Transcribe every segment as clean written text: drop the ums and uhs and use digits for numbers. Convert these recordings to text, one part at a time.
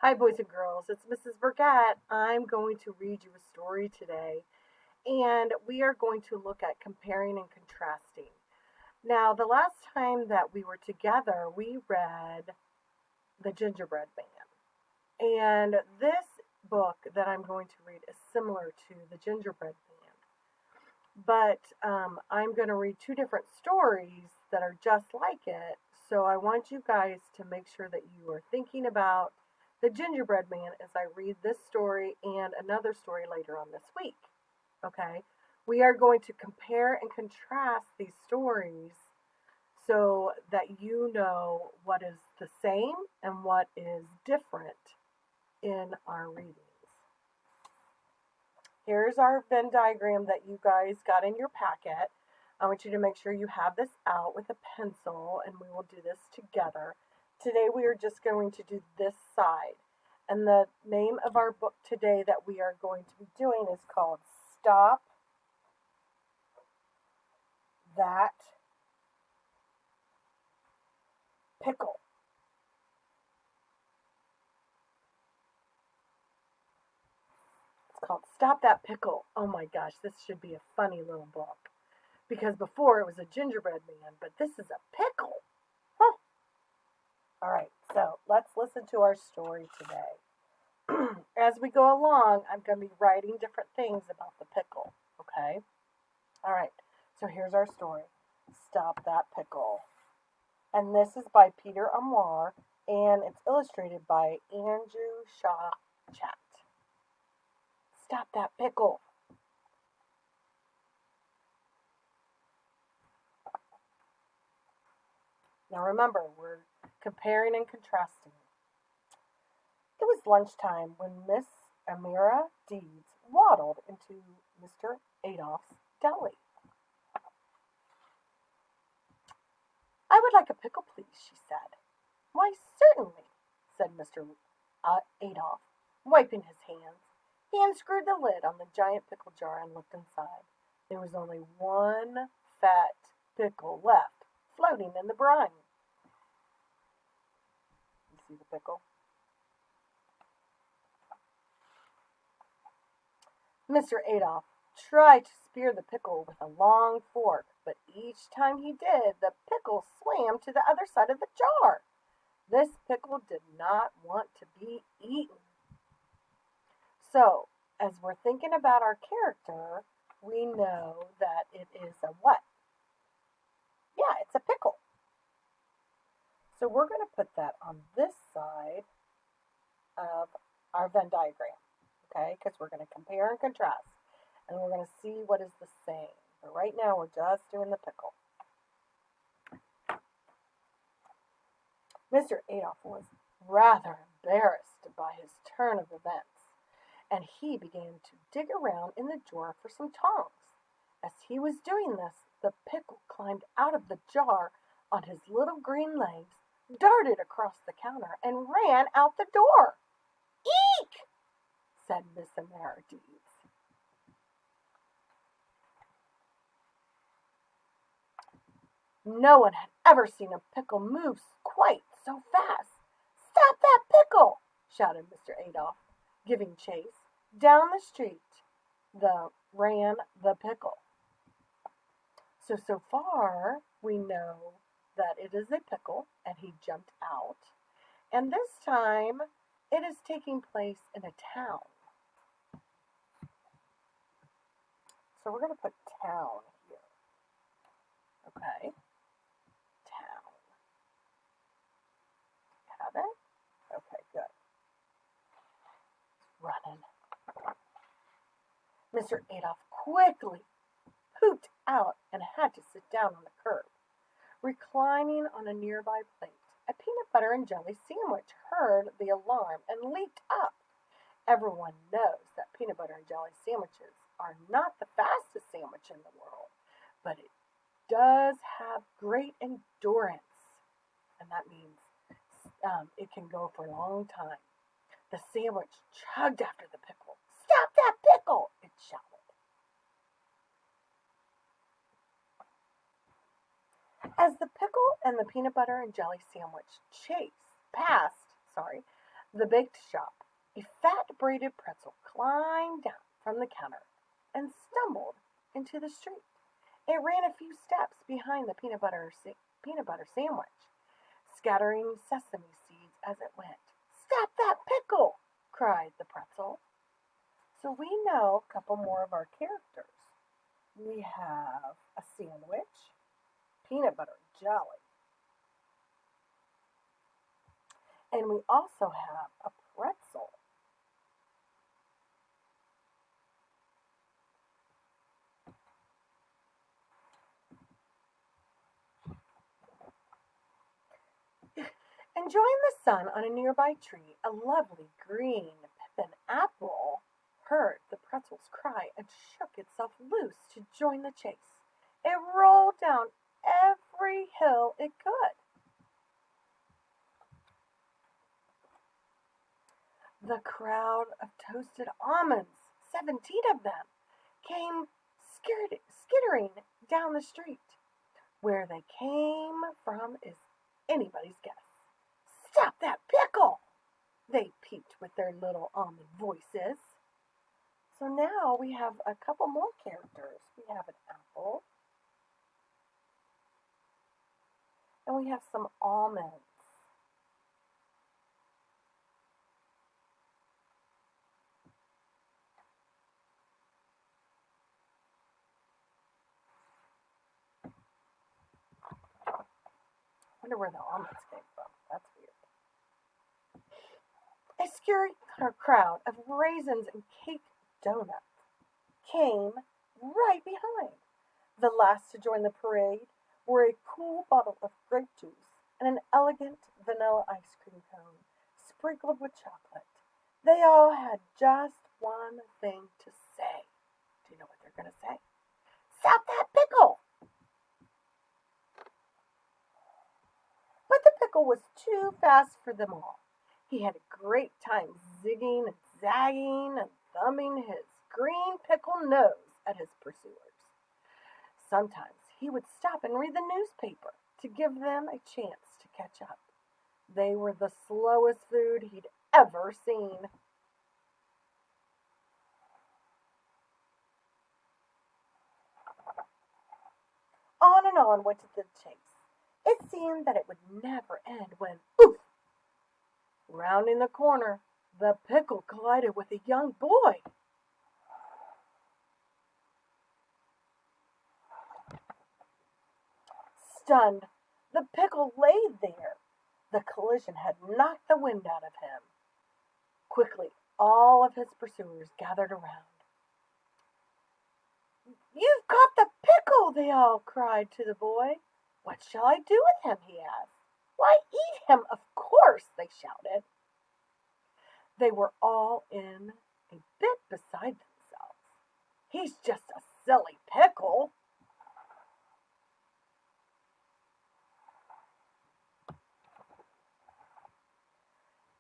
Hi, boys and girls. It's Mrs. Burgett. I'm going to read you a story today, and we are going to look at comparing and contrasting. Now, the last time that we were together, we read The Gingerbread Man. And this book that I'm going to read is similar to The Gingerbread Man. But I'm going to read two different stories that are just like it. So I want you guys to make sure that you are thinking about the gingerbread man as I read this story and another story later on this week. Okay? We are going to compare and contrast these stories so that you know what is the same and what is different in our readings. Here's our Venn diagram that you guys got in your packet. I want you to make sure you have this out with a pencil, and we will do this together. Today we are just going to do this side. And the name of our book today that we are going to be doing is called Stop That Pickle. It's called Stop That Pickle. Oh my gosh, this should be a funny little book. Because before it was a gingerbread man, but this is a pickle. Huh. All right, so let's listen to our story today. As we go along, I'm going to be writing different things about the pickle, okay? All right, so here's our story. Stop That Pickle. And this is by Peter Amoir, and it's illustrated by Andrew Shaw Chat. Stop that pickle. Now remember, we're comparing and contrasting. It was lunchtime when Miss Amira Deeds waddled into Mr. Adolph's deli. I would like a pickle, please, she said. Why, certainly, said Mr. Adolph, wiping his hands. He unscrewed the lid on the giant pickle jar and looked inside. There was only one fat pickle left, floating in the brine. You see the pickle? Mr. Adolph tried to spear the pickle with a long fork, but each time he did, the pickle swam to the other side of the jar. This pickle did not want to be eaten. So, as we're thinking about our character, we know that it is a what? Yeah, it's a pickle. So we're going to put that on this side of our Venn diagram, okay? Because we're going to compare and contrast, and we're going to see what is the same. But right now, we're just doing the pickle. Mr. Adolph was rather embarrassed by his turn of events, and he began to dig around in the drawer for some tongs. As he was doing this, the pickle climbed out of the jar on his little green legs, darted across the counter, and ran out the door. Eek! Said Miss Amarides. No one had ever seen a pickle move quite so fast. Stop that pickle! Shouted Mr. Adolph, giving chase. Down the street ran the pickle. So far, we know that it is a pickle, and he jumped out. And this time, it is taking place in a town. So we're going to put town here. Okay. Town. Have it? Okay, good. Running. Mr. Adolph quickly pooped out and had to sit down on the curb. Reclining on a nearby plate, a peanut butter and jelly sandwich heard the alarm and leaped up. Everyone knows that peanut butter and jelly sandwiches are not the fastest sandwich in the world, but it does have great endurance, and that means it can go for a long time. The sandwich chugged after the pickle. Stop that pickle! It shouted. As the pickle and the peanut butter and jelly sandwich passed, the baked shop, a fat braided pretzel climbed down from the counter and stumbled into the street. It ran a few steps behind the peanut butter sandwich, scattering sesame seeds as it went. "Stop that pickle!" cried the pretzel. So we know a couple more of our characters. We have a sandwich, peanut butter jelly, and we also have a pretzel. Enjoying the sun on a nearby tree, a lovely green pippin apple heard the pretzel's cry and shook itself loose to join the chase. It rolled down every hill it could. The crowd of toasted almonds, 17 of them, came skittering down the street. Where they came from is anybody's guess. "Stop that pickle!" they peeped with their little almond voices. So now we have a couple more characters. We have an apple, and we have some almonds. I wonder where the almonds came from. That's weird. A scary crowd of raisins and cake donuts came right behind. The last to join the parade were a cool bottle of grape juice and an elegant vanilla ice cream cone sprinkled with chocolate. They all had just one thing to say. Do you know what they're going to say? "Stop that pickle!" But the pickle was too fast for them all. He had a great time zigging and zagging and thumbing his green pickle nose at his pursuers. Sometimes he would stop and read the newspaper to give them a chance to catch up. They were the slowest food he'd ever seen. On and on went the chase. It seemed that it would never end when, oof! Rounding the corner, the pickle collided with a young boy. Stunned, the pickle lay there. The collision had knocked the wind out of him. Quickly, all of his pursuers gathered around. "You've caught the pickle!" they all cried to the boy. "What shall I do with him?" he asked. "Why, eat him, of course!" they shouted. They were all in a bit beside themselves. "He's just a silly pickle."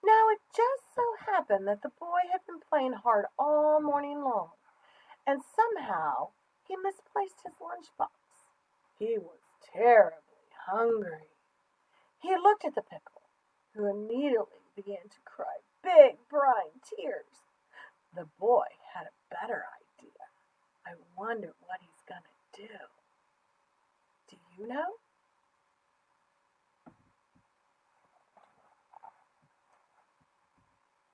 Now it just so happened that the boy had been playing hard all morning long, and somehow he misplaced his lunchbox. He was terribly hungry. He looked at the pickle, who immediately began to cry big brine tears. The boy had a better idea. "I wonder what he's going to do." Do you know?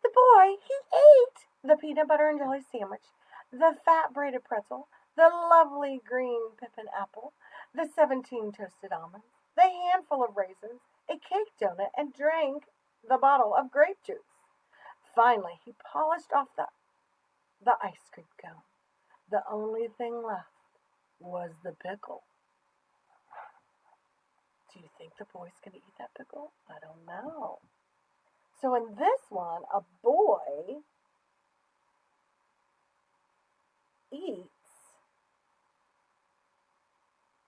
The boy, he ate the peanut butter and jelly sandwich, the fat braided pretzel, the lovely green pippin apple, the 17 toasted almonds, the handful of raisins, a cake donut, and drank the bottle of grape juice. Finally, he polished off the ice cream cone. The only thing left was the pickle. Do you think the boy's going to eat that pickle? I don't know. So in this one, a boy eats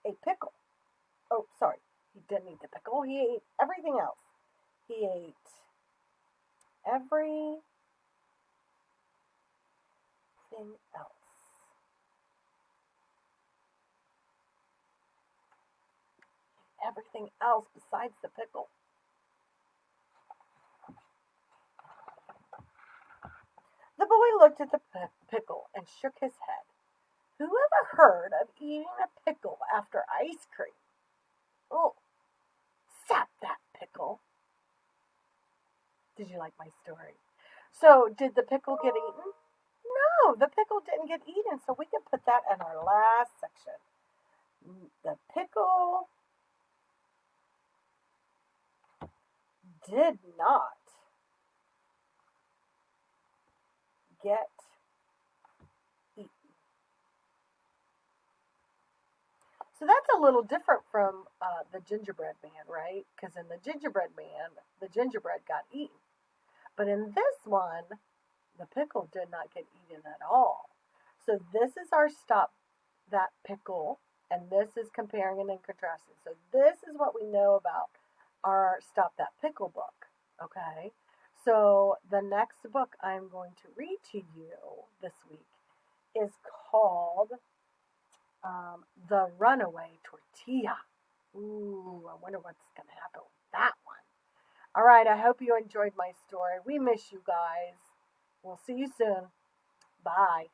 a pickle. Oh, sorry. He didn't eat the pickle. He ate everything else. He ate everything else. Everything else besides the pickle. looked at the pickle and shook his head. Who ever heard of eating a pickle after ice cream? Oh, stop that pickle. Did you like my story? So, did the pickle get eaten? No, the pickle didn't get eaten, so we can put that in our last section. The pickle did not get eaten. So that's a little different from the gingerbread man, right? Because in the gingerbread man, the gingerbread got eaten. But in this one, the pickle did not get eaten at all. So this is our stop that pickle, and this is comparing and contrasting. So this is what we know about our Stop That Pickle book, okay? So the next book I'm going to read to you this week is called The Runaway Tortilla. Ooh, I wonder what's going to happen with that one. All right, I hope you enjoyed my story. We miss you guys. We'll see you soon. Bye.